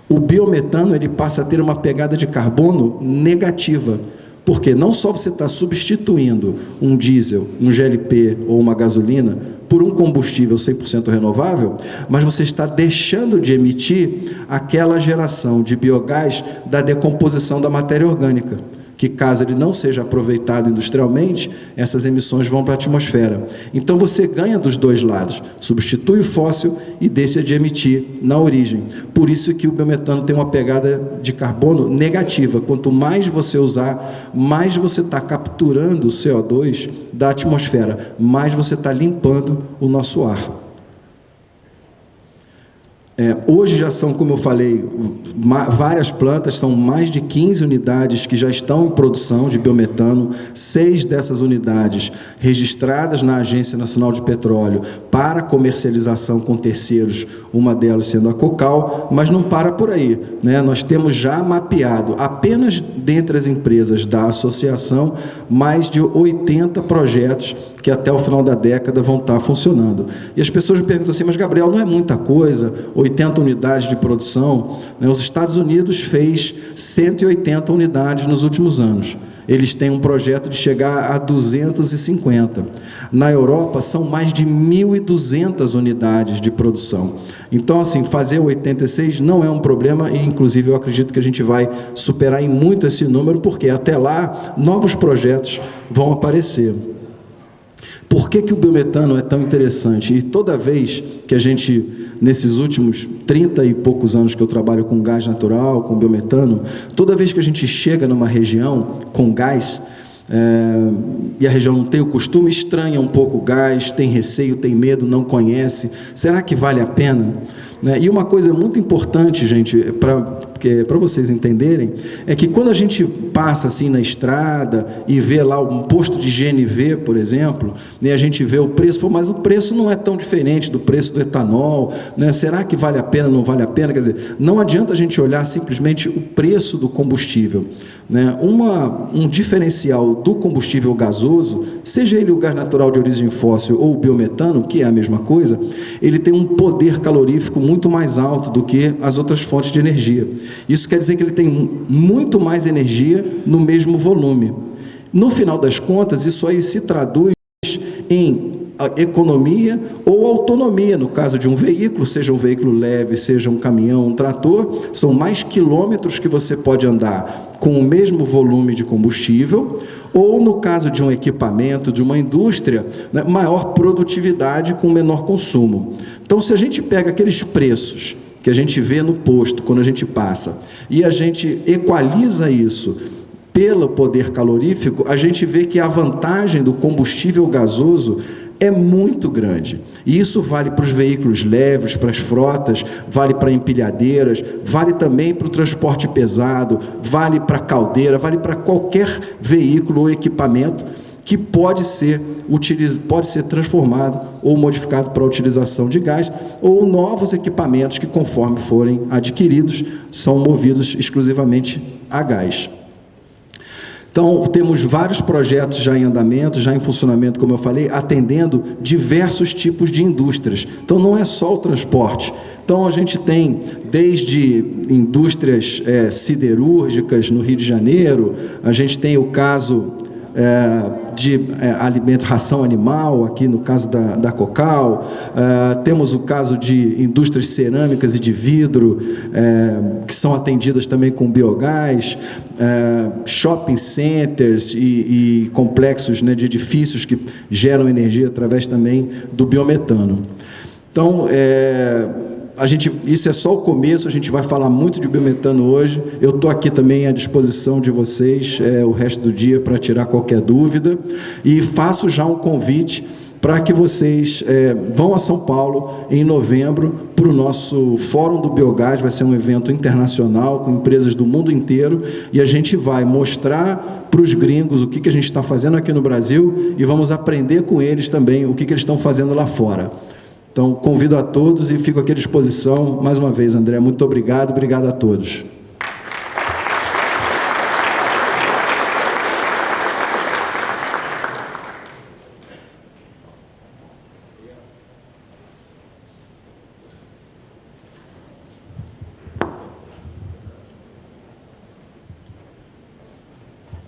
o biometano ele passa a ter uma pegada de carbono negativa, porque não só você está substituindo um diesel, um GLP ou uma gasolina por um combustível 100% renovável, mas você está deixando de emitir aquela geração de biogás da decomposição da matéria orgânica, que caso ele não seja aproveitado industrialmente, essas emissões vão para a atmosfera. Então você ganha dos dois lados, substitui o fóssil e deixa de emitir na origem. Por isso que o biometano tem uma pegada de carbono negativa. Quanto mais você usar, mais você está capturando o CO2 da atmosfera, mais você está limpando o nosso ar. Hoje já são, como eu falei, várias plantas, são mais de 15 unidades que já estão em produção de biometano, 6 dessas unidades registradas na Agência Nacional de Petróleo para comercialização com terceiros, uma delas sendo a Cocal, mas não para por aí, né? Nós temos já mapeado, apenas dentre as empresas da associação, mais de 80 projetos que até o final da década vão estar funcionando. E as pessoas me perguntam assim, mas Gabriel, não é muita coisa, 80 unidades de produção? Os Estados Unidos fez 180 unidades nos últimos anos. Eles têm um projeto de chegar a 250. Na Europa, são mais de 1.200 unidades de produção. Então, assim, fazer 86 não é um problema e, inclusive, eu acredito que a gente vai superar em muito esse número, porque até lá, novos projetos vão aparecer. Por que o biometano é tão interessante? E toda vez que a gente, nesses últimos 30 e poucos anos que eu trabalho com gás natural, com biometano, toda vez que a gente chega numa região com gás, e a região não tem o costume, estranha um pouco o gás, tem receio, tem medo, não conhece, será que vale a pena? E uma coisa muito importante, gente, para vocês entenderem, é que quando a gente passa assim na estrada e vê lá um posto de GNV, por exemplo, a gente vê o preço, mas o preço não é tão diferente do preço do etanol, né? Será que vale a pena, não vale a pena? Quer dizer, não adianta a gente olhar simplesmente o preço do combustível, né? Um diferencial do combustível gasoso, seja ele o gás natural de origem fóssil ou o biometano, que é a mesma coisa, ele tem um poder calorífico muito mais alto do que as outras fontes de energia. Isso quer dizer que ele tem muito mais energia no mesmo volume. No final das contas, isso aí se traduz em economia ou autonomia, no caso de um veículo, seja um veículo leve, seja um caminhão, um trator, são mais quilômetros que você pode andar com o mesmo volume de combustível, ou no caso de um equipamento, de uma indústria, né, maior produtividade com menor consumo. Então, se a gente pega aqueles preços que a gente vê no posto, quando a gente passa, e a gente equaliza isso pelo poder calorífico, a gente vê que a vantagem do combustível gasoso é muito grande. E isso vale para os veículos leves, para as frotas, vale para empilhadeiras, vale também para o transporte pesado, vale para a caldeira, vale para qualquer veículo ou equipamento que pode ser transformado ou modificado para a utilização de gás, ou novos equipamentos que, conforme forem adquiridos, são movidos exclusivamente a gás. Então, temos vários projetos já em andamento, já em funcionamento, como eu falei, atendendo diversos tipos de indústrias. Então, não é só o transporte. Então, a gente tem desde indústrias siderúrgicas no Rio de Janeiro, a gente tem o caso de ração animal, aqui no caso da Cocal, temos o caso de indústrias cerâmicas e de vidro, que são atendidas também com biogás, shopping centers e complexos, né, de edifícios que geram energia através também do biometano. Então, isso é só o começo, a gente vai falar muito de biometano hoje. Eu estou aqui também à disposição de vocês o resto do dia para tirar qualquer dúvida, e faço já um convite para que vocês vão a São Paulo em novembro para o nosso Fórum do Biogás. Vai ser um evento internacional com empresas do mundo inteiro, e a gente vai mostrar para os gringos o que a gente está fazendo aqui no Brasil, e vamos aprender com eles também o que eles estão fazendo lá fora. Então, convido a todos e fico aqui à disposição. Mais uma vez, André, muito obrigado a todos.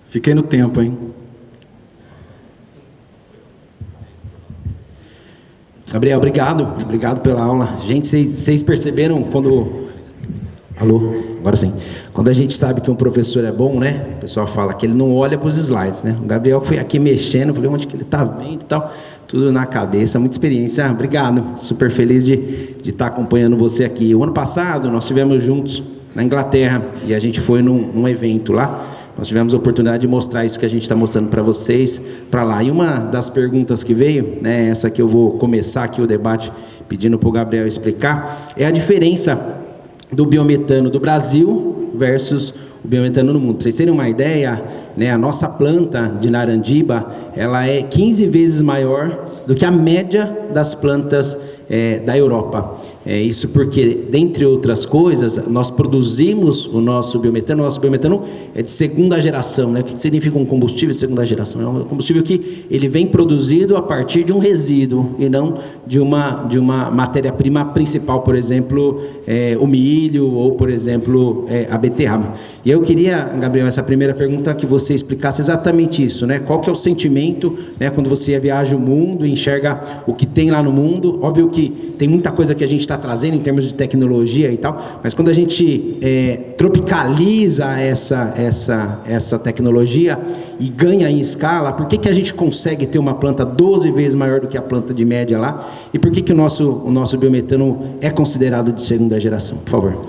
Fiquei no tempo, hein? Gabriel, obrigado pela aula. Gente, vocês perceberam quando... Alô? Agora sim. Quando a gente sabe que um professor é bom, né? O pessoal fala que ele não olha para os slides, né? O Gabriel foi aqui mexendo, falei, onde que ele está vendo e tal. Tudo na cabeça, muita experiência. Obrigado. Super feliz de estar acompanhando você aqui. O ano passado, nós estivemos juntos na Inglaterra, e a gente foi num evento lá, nós tivemos a oportunidade de mostrar isso que a gente está mostrando para vocês, para lá. E uma das perguntas que veio, né, essa que eu vou começar aqui o debate pedindo para o Gabriel explicar, é a diferença do biometano do Brasil versus o biometano no mundo. Para vocês terem uma ideia, né, a nossa planta de Narandiba, ela é 15 vezes maior do que a média das plantas da Europa. Isso porque, dentre outras coisas, nós produzimos o nosso biometano. O nosso biometano é de segunda geração, né? O que significa um combustível de segunda geração? É um combustível que ele vem produzido a partir de um resíduo e não de uma matéria-prima principal, por exemplo, o milho ou, por exemplo, a beterraba. E eu queria, Gabriel, essa primeira pergunta, que você explicasse exatamente isso, né? Qual que é o sentimento, né, quando você viaja o mundo e enxerga o que tem lá no mundo? Óbvio que tem muita coisa que a gente está trazendo em termos de tecnologia e tal, mas quando a gente tropicaliza essa tecnologia e ganha em escala, por que a gente consegue ter uma planta 12 vezes maior do que a planta de média lá? E por que o nosso biometano é considerado de segunda geração? Por favor.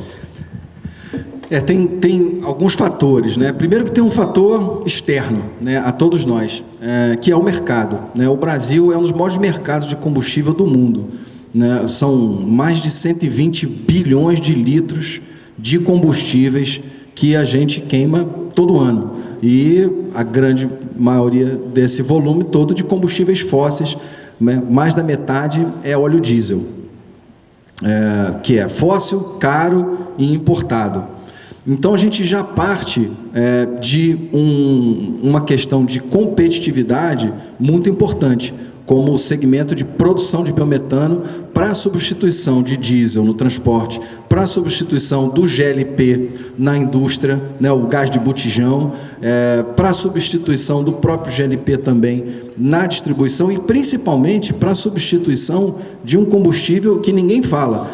Tem alguns fatores, né? Primeiro que tem um fator externo, né, a todos nós, que é o mercado, né? O Brasil é um dos maiores mercados de combustível do mundo, né? São mais de 120 bilhões de litros de combustíveis que a gente queima todo ano. E a grande maioria desse volume todo de combustíveis fósseis, né? Mais da metade é óleo diesel, que é fóssil, caro e importado. Então, a gente já parte de uma questão de competitividade muito importante, como o segmento de produção de biometano para a substituição de diesel no transporte, para a substituição do GLP na indústria, né, o gás de botijão, para a substituição do próprio GLP também na distribuição e, principalmente, para a substituição de um combustível que ninguém fala,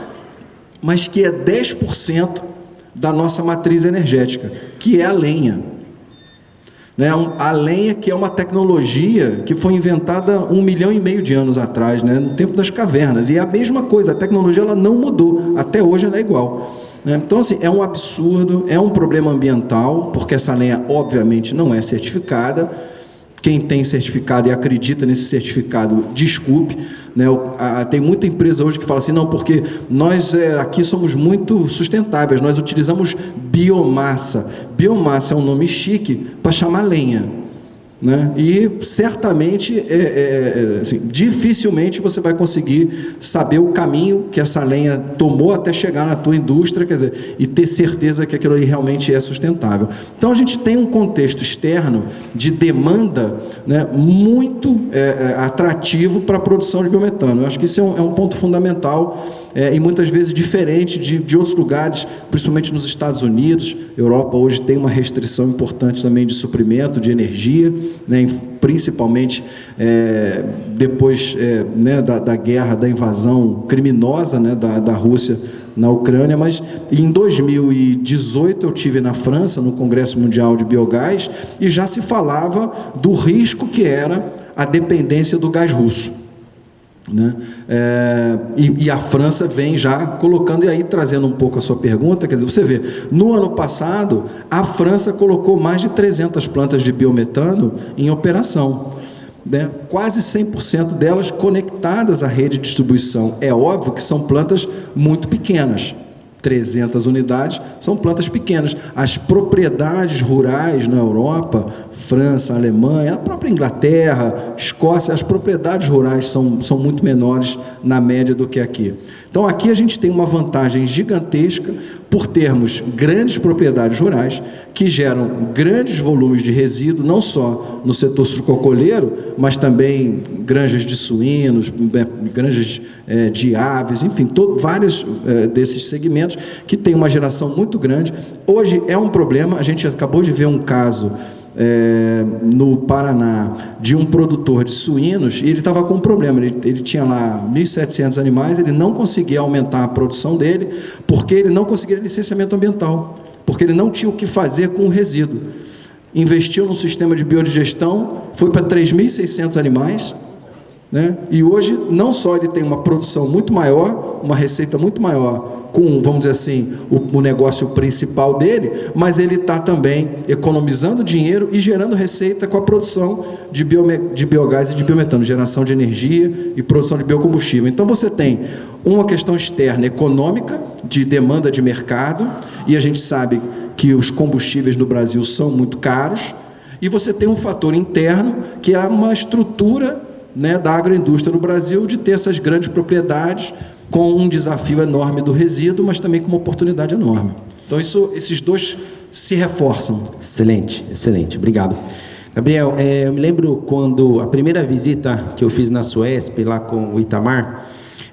mas que é 10% da nossa matriz energética, que é a lenha. Né? A lenha, que é uma tecnologia que foi inventada 1,5 milhão de anos atrás, né? No tempo das cavernas, e é a mesma coisa, a tecnologia ela não mudou, até hoje ela é igual. Né? Então, assim, é um absurdo, é um problema ambiental, porque essa lenha, obviamente, não é certificada. Quem tem certificado e acredita nesse certificado, desculpe, né? Tem muita empresa hoje que fala assim, não, porque nós aqui somos muito sustentáveis, nós utilizamos biomassa. Biomassa é um nome chique para chamar lenha. Né? E certamente, assim, dificilmente você vai conseguir saber o caminho que essa lenha tomou até chegar na tua indústria, quer dizer, e ter certeza que aquilo ali realmente é sustentável. Então, a gente tem um contexto externo de demanda, né, muito atrativo para a produção de biometano. Eu acho que isso é um ponto fundamental e muitas vezes diferente de outros lugares, principalmente nos Estados Unidos. A Europa hoje tem uma restrição importante também de suprimento de energia, né, principalmente depois né, da guerra, da invasão criminosa, né, da Rússia na Ucrânia. Mas em 2018 eu estive na França, no Congresso Mundial de Biogás, e já se falava do risco que era a dependência do gás russo. Né? E a França vem já colocando, e aí trazendo um pouco a sua pergunta, quer dizer, você vê, no ano passado a França colocou mais de 300 plantas de biometano em operação, né? Quase 100% delas conectadas à rede de distribuição. É óbvio que são plantas muito pequenas, 300 unidades, são plantas pequenas. As propriedades rurais na Europa, França, Alemanha, a própria Inglaterra, Escócia, as propriedades rurais são muito menores na média do que aqui. Então, aqui a gente tem uma vantagem gigantesca por termos grandes propriedades rurais que geram grandes volumes de resíduo, não só no setor sucrocoleiro, mas também granjas de suínos, granjas de aves, enfim, vários desses segmentos que têm uma geração muito grande. Hoje é um problema, a gente acabou de ver um caso no Paraná, de um produtor de suínos, e ele estava com um problema, ele tinha lá 1.700 animais, ele não conseguia aumentar a produção dele, porque ele não conseguia licenciamento ambiental, porque ele não tinha o que fazer com o resíduo. Investiu num sistema de biodigestão, foi para 3.600 animais, né? E hoje, não só ele tem uma produção muito maior, uma receita muito maior, com, vamos dizer assim, o negócio principal dele, mas ele está também economizando dinheiro e gerando receita com a produção de biogás e de biometano, geração de energia e produção de biocombustível. Então você tem uma questão externa econômica, de demanda de mercado, e a gente sabe que os combustíveis no Brasil são muito caros, e você tem um fator interno, que é uma estrutura, né, da agroindústria no Brasil, de ter essas grandes propriedades, com um desafio enorme do resíduo, mas também com uma oportunidade enorme. Então, esses dois se reforçam. Excelente, excelente. Obrigado. Gabriel, eu me lembro quando a primeira visita que eu fiz na Suesp, lá com o Itamar,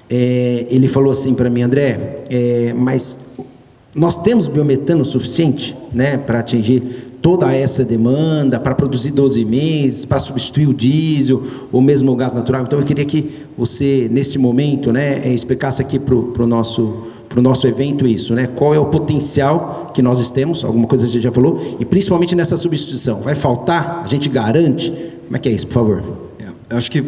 ele falou assim para mim, André, mas nós temos biometano suficiente, né, para atingir toda essa demanda, para produzir 12 meses, para substituir o diesel, ou mesmo o gás natural. Então, eu queria que você, nesse momento, né, explicasse aqui para o nosso evento isso, né? Qual é o potencial que nós temos, alguma coisa a gente já falou, e principalmente nessa substituição. Vai faltar? A gente garante? Como é que é isso, por favor? Eu acho que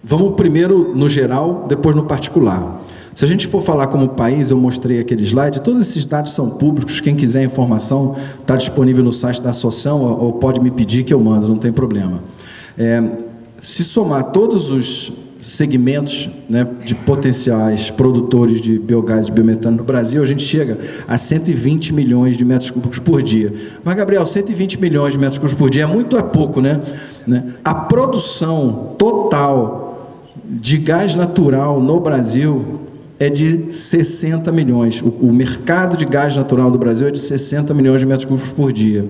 vamos primeiro no geral, depois no particular. Se a gente for falar como país, eu mostrei aquele slide, todos esses dados são públicos, quem quiser informação está disponível no site da associação, ou pode me pedir que eu mando, não tem problema. Se somar todos os segmentos, né, de potenciais produtores de biogás e biometano no Brasil, a gente chega a 120 milhões de metros cúbicos por dia. Mas, Gabriel, 120 milhões de metros cúbicos por dia é muito ou é pouco, né? A produção total de gás natural no Brasil é de 60 milhões. O mercado de gás natural do Brasil é de 60 milhões de metros cúbicos por dia.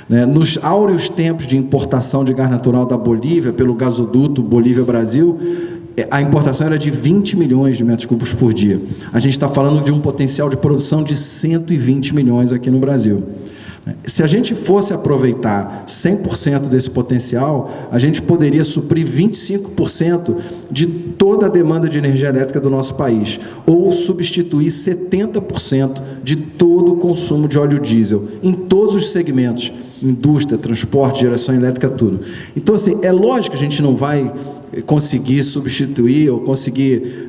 Nos áureos tempos de importação de gás natural da Bolívia, pelo gasoduto Bolívia-Brasil, a importação era de 20 milhões de metros cúbicos por dia. A gente está falando de um potencial de produção de 120 milhões aqui no Brasil. Se a gente fosse aproveitar 100% desse potencial, a gente poderia suprir 25% de toda a demanda de energia elétrica do nosso país, ou substituir 70% de todo o consumo de óleo diesel, em todos os segmentos, indústria, transporte, geração elétrica, tudo. Então, assim, é lógico que a gente não vai conseguir substituir ou conseguir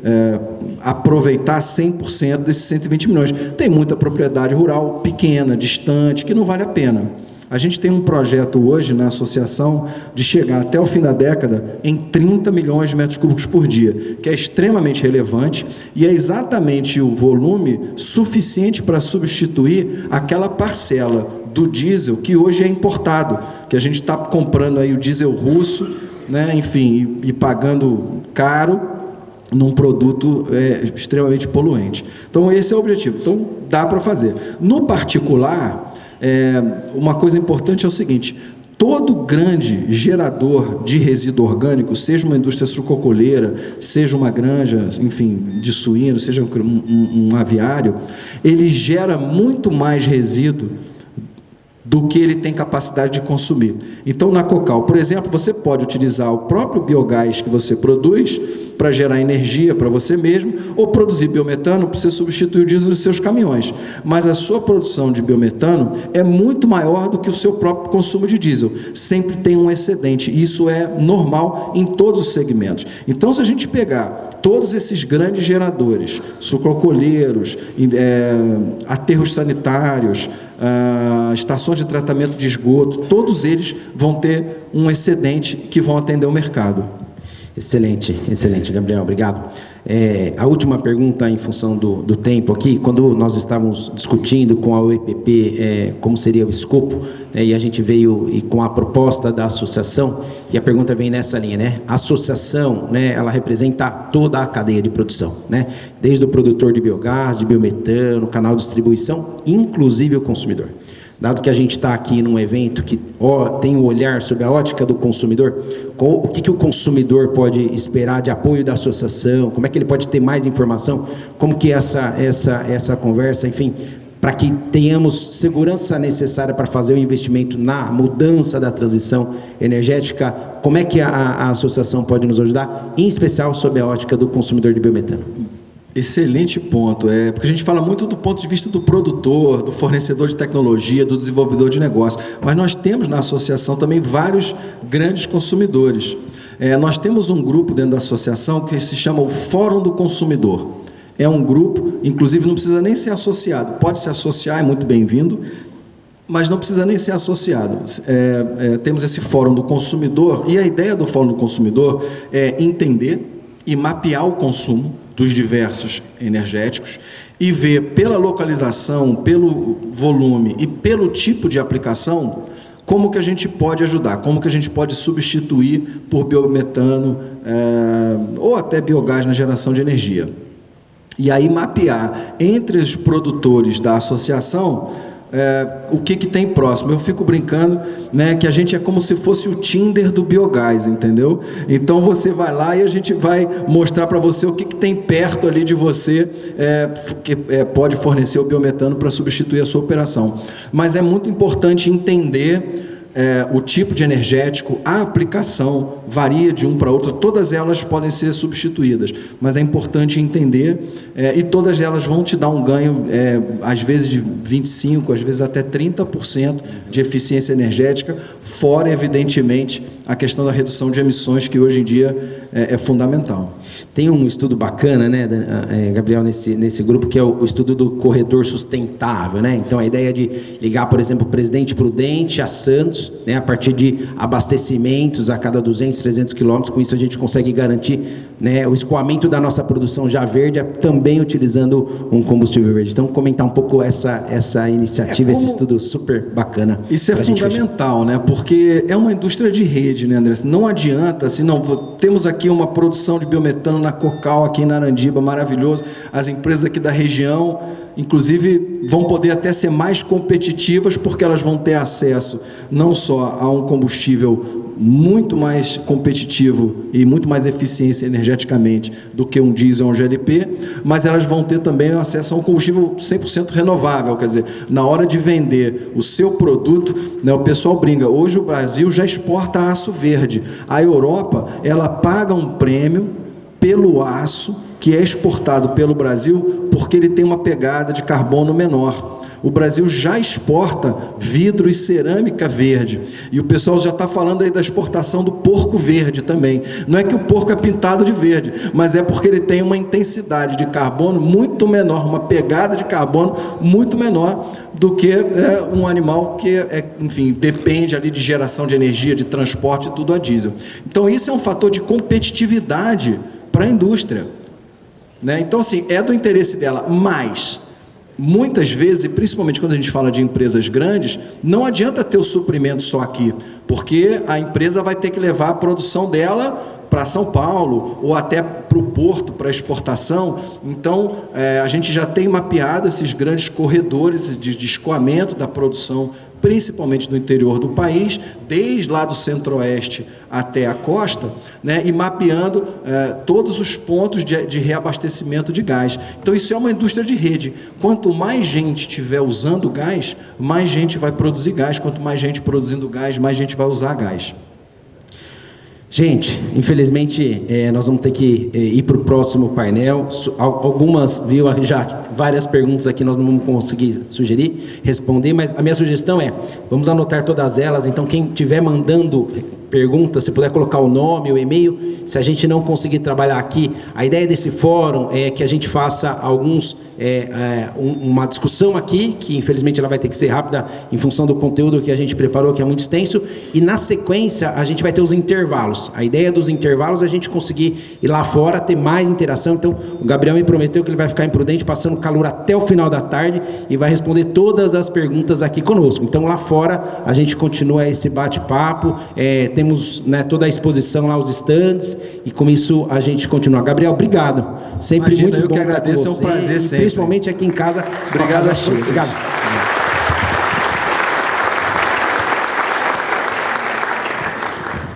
aproveitar 100% desses 120 milhões. Tem muita propriedade rural pequena, distante, que não vale a pena. A gente tem um projeto hoje na associação de chegar até o fim da década em 30 milhões de metros cúbicos por dia, que é extremamente relevante e é exatamente o volume suficiente para substituir aquela parcela do diesel que hoje é importado, que a gente está comprando aí o diesel russo, né, enfim, e pagando caro num produto extremamente poluente. Então, esse é o objetivo. Então, dá para fazer. No particular, uma coisa importante é o seguinte: todo grande gerador de resíduo orgânico, seja uma indústria sucrocoleira, seja uma granja, enfim, de suíno, seja um aviário, ele gera muito mais resíduo do que ele tem capacidade de consumir. Então, na Cocal, por exemplo, você pode utilizar o próprio biogás que você produz para gerar energia para você mesmo, ou produzir biometano para você substituir o diesel dos seus caminhões. Mas a sua produção de biometano é muito maior do que o seu próprio consumo de diesel. Sempre tem um excedente. Isso é normal em todos os segmentos. Então, se a gente pegar todos esses grandes geradores, sucrocoleiros, aterros sanitários, estações de tratamento de esgoto, todos eles vão ter um excedente que vão atender o mercado. Excelente, excelente, Gabriel, obrigado. A última pergunta em função do tempo aqui, quando nós estávamos discutindo com a UEPP como seria o escopo, né, e a gente veio com a proposta da associação, e a pergunta vem nessa linha, né? A associação, né, ela representa toda a cadeia de produção, né? Desde o produtor de biogás, de biometano, canal de distribuição, inclusive o consumidor. Dado que a gente está aqui num evento que tem um olhar sobre a ótica do consumidor, o que o consumidor pode esperar de apoio da associação, como é que ele pode ter mais informação, como que essa conversa, enfim, para que tenhamos segurança necessária para fazer o investimento na mudança da transição energética, como é que a associação pode nos ajudar, em especial sob a ótica do consumidor de biometano? Excelente ponto, porque a gente fala muito do ponto de vista do produtor, do fornecedor de tecnologia, do desenvolvedor de negócio, mas nós temos na associação também vários grandes consumidores. Nós temos um grupo dentro da associação que se chama o Fórum do Consumidor. É um grupo, inclusive não precisa nem ser associado, pode se associar, é muito bem-vindo, mas não precisa nem ser associado. Temos esse Fórum do Consumidor, e a ideia do Fórum do Consumidor é entender e mapear o consumo dos diversos energéticos e ver pela localização, pelo volume e pelo tipo de aplicação, como que a gente pode ajudar, como que a gente pode substituir por biometano ou até biogás na geração de energia. E aí mapear entre os produtores da associação o que tem próximo. Eu fico brincando, né, que a gente é como se fosse o Tinder do biogás, entendeu? Então você vai lá e a gente vai mostrar para você o que tem perto ali de você que pode fornecer o biometano para substituir a sua operação. Mas é muito importante entender o tipo de energético, a aplicação varia de um para outro, todas elas podem ser substituídas, mas é importante entender e todas elas vão te dar um ganho, às vezes de 25%, às vezes até 30% de eficiência energética, fora, evidentemente, a questão da redução de emissões, que hoje em dia é fundamental. Tem um estudo bacana, né, Gabriel, nesse grupo, que é o estudo do corredor sustentável, né? Então, a ideia de ligar, por exemplo, Presidente Prudente a Santos, né, a partir de abastecimentos a cada 200, 300 quilômetros, com isso a gente consegue garantir, né, o escoamento da nossa produção já verde, também utilizando um combustível verde. Então, comentar um pouco essa iniciativa, esse estudo super bacana. Isso é fundamental, né? Porque é uma indústria de rede, né, André? Não adianta, assim, temos aqui uma produção de biometano na Cocal, aqui em Narandiba, maravilhoso. As empresas aqui da região, inclusive, vão poder até ser mais competitivas, porque elas vão ter acesso não só a um combustível muito mais competitivo e muito mais eficiência energeticamente do que um diesel ou um GLP, mas elas vão ter também acesso a um combustível 100% renovável. Quer dizer, na hora de vender o seu produto, né, o pessoal brinca, hoje o Brasil já exporta aço verde. A Europa, ela paga um prêmio pelo aço que é exportado pelo Brasil, porque ele tem uma pegada de carbono menor. O Brasil já exporta vidro e cerâmica verde. E o pessoal já está falando aí da exportação do porco verde também. Não é que o porco é pintado de verde, mas é porque ele tem uma intensidade de carbono muito menor, uma pegada de carbono muito menor do que um animal que, enfim, depende ali de geração de energia, de transporte e tudo a diesel. Então, isso é um fator de competitividade para a indústria, né? Então, assim, é do interesse dela, mas muitas vezes, e principalmente quando a gente fala de empresas grandes, não adianta ter o suprimento só aqui, porque a empresa vai ter que levar a produção dela para São Paulo, ou até para o porto, para exportação. Então, a gente já tem mapeado esses grandes corredores de escoamento da produção, principalmente no interior do país, desde lá do centro-oeste até a costa, né, e mapeando todos os pontos de reabastecimento de gás. Então, isso é uma indústria de rede. Quanto mais gente estiver usando gás, mais gente vai produzir gás. Quanto mais gente produzindo gás, mais gente vai usar gás. Gente, infelizmente, nós vamos ter que ir para o próximo painel. Algumas, viu, já várias perguntas aqui nós não vamos conseguir responder, mas a minha sugestão é, vamos anotar todas elas, então quem estiver mandando perguntas, se puder colocar o nome, o e-mail, se a gente não conseguir trabalhar aqui, a ideia desse fórum é que a gente faça uma discussão aqui, que infelizmente ela vai ter que ser rápida em função do conteúdo que a gente preparou, que é muito extenso, e na sequência a gente vai ter os intervalos. A ideia dos intervalos é a gente conseguir ir lá fora, ter mais interação. Então, o Gabriel me prometeu que ele vai ficar imprudente, passando calor até o final da tarde, e vai responder todas as perguntas aqui conosco. Então, lá fora, a gente continua esse bate-papo, temos, né, toda a exposição lá, os stands, e com isso a gente continua. Gabriel, obrigado. Sempre muito bom. Eu que agradeço, é um prazer sempre. Principalmente aqui em casa. Obrigado a vocês. Obrigado.